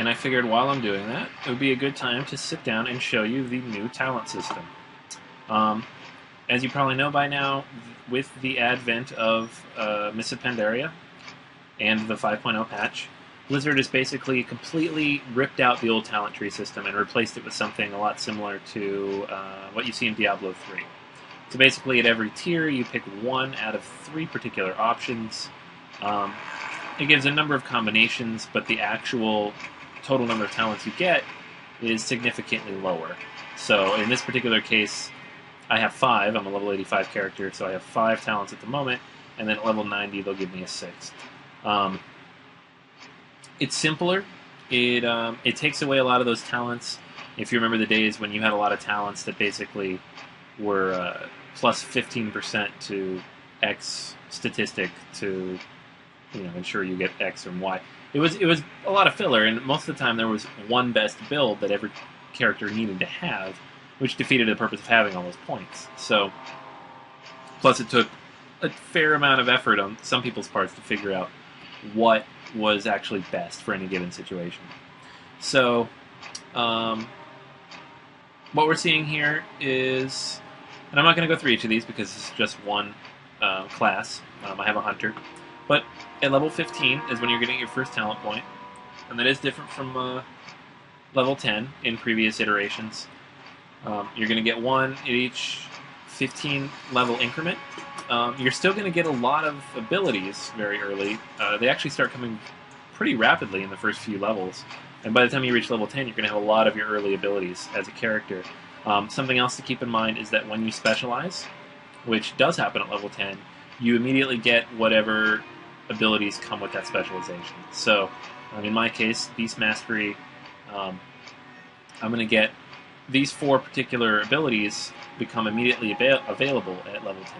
And I figured while I'm doing that, it would be a good time to sit down and show you the new talent system. Um, as you probably know by now, with the advent of Mists of Pandaria and the 5.0 patch, Blizzard has basically completely ripped out the old talent tree system and replaced it with something a lot similar to what you see in Diablo 3. So basically, at every tier, you pick one out of three particular options. It gives a number of combinations, but the actual total number of talents you get is significantly lower. So in this particular case, I have 5. I'm a level 85 character, so I have 5 talents at the moment, and then at level 90, they'll give me a 6th. It's simpler. It takes away a lot of those talents. If you remember the days when you had a lot of talents that basically were plus 15% to X statistic to ensure you get X or Y. It was a lot of filler, and most of the time there was one best build that every character needed to have, which defeated the purpose of having all those points. So, plus it took a fair amount of effort on some people's parts to figure out what was actually best for any given situation. So, what we're seeing here is, and I'm not going to go through each of these because this is just one class. I have a hunter. But at level 15 is when you're getting your first talent point, and that is different from level 10 in previous iterations. You're going to get one at each 15 level increment. You're still going to get a lot of abilities very early. They actually start coming pretty rapidly in the first few levels, and by the time you reach level 10, you're going to have a lot of your early abilities as a character. Something else to keep in mind is that when you specialize, which does happen at level 10, you immediately get whatever abilities come with that specialization. So, in my case, Beast Mastery, I'm going to get these 4 particular abilities become immediately available at level 10.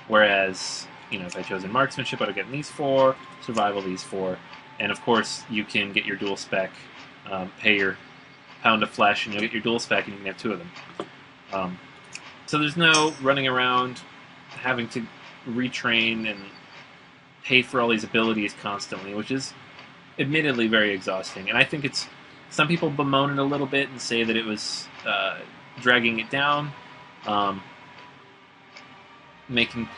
Whereas, if I chose in Marksmanship, I would get these 4, Survival these 4, and of course you can get your dual spec, pay your pound of flesh, and you'll get your dual spec, and you can have 2 of them. So there's no running around having to retrain and pay for all these abilities constantly, which is admittedly very exhausting. And I think it's, some people bemoan it a little bit and say that it was dragging it down, making,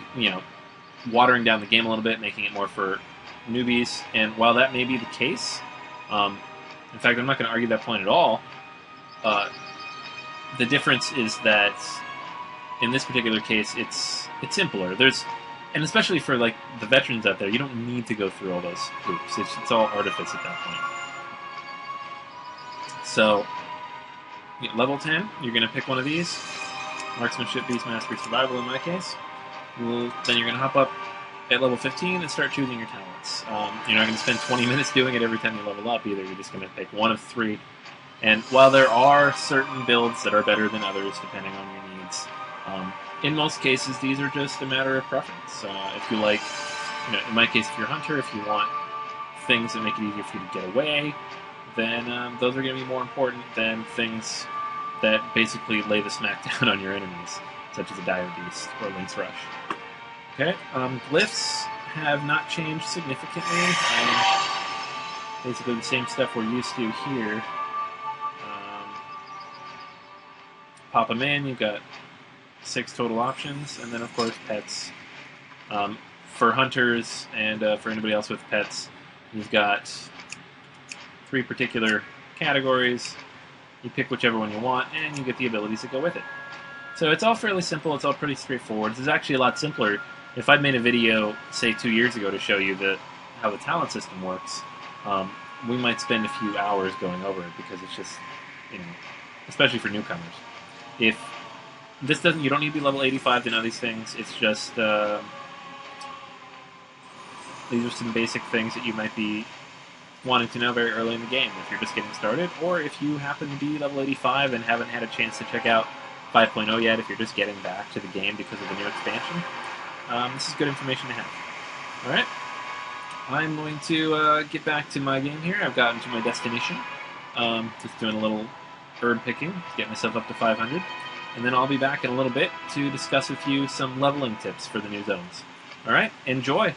watering down the game a little bit, making it more for newbies. And while that may be the case, in fact, I'm not going to argue that point at all. The difference is that in this particular case, it's simpler. And especially for like the veterans out there, you don't need to go through all those hoops. It's all artifice at that point. So, level 10, you're going to pick one of these. Marksmanship, Beast Mastery, Survival in my case. Then you're going to hop up at level 15 and start choosing your talents. You're not going to spend 20 minutes doing it every time you level up either. You're just going to pick one of 3. And while there are certain builds that are better than others depending on your needs, in most cases, these are just a matter of preference. If you like, in my case, if you're a hunter, if you want things that make it easier for you to get away, then those are going to be more important than things that basically lay the smack down on your enemies, such as a Dire Beast or Lynx Rush. Okay, glyphs have not changed significantly. Basically the same stuff we're used to here. Pop them in, you've got 6 total options, and then of course pets. For hunters and for anybody else with pets, you've got 3 particular categories. You pick whichever one you want, and you get the abilities that go with it. So it's all fairly simple, it's all pretty straightforward. This is actually a lot simpler. If I'd made a video, say 2 years ago, to show you how the talent system works, we might spend a few hours going over it, because it's just, especially for newcomers. If this doesn't, you don't need to be level 85 to know these things. It's just, these are some basic things that you might be wanting to know very early in the game if you're just getting started, or if you happen to be level 85 and haven't had a chance to check out 5.0 yet, if you're just getting back to the game because of the new expansion. This is good information to have. Alright, I'm going to get back to my game here. I've gotten to my destination. Just doing a little herb picking to get myself up to 500. And then I'll be back in a little bit to discuss with you some leveling tips for the new zones. Alright, enjoy!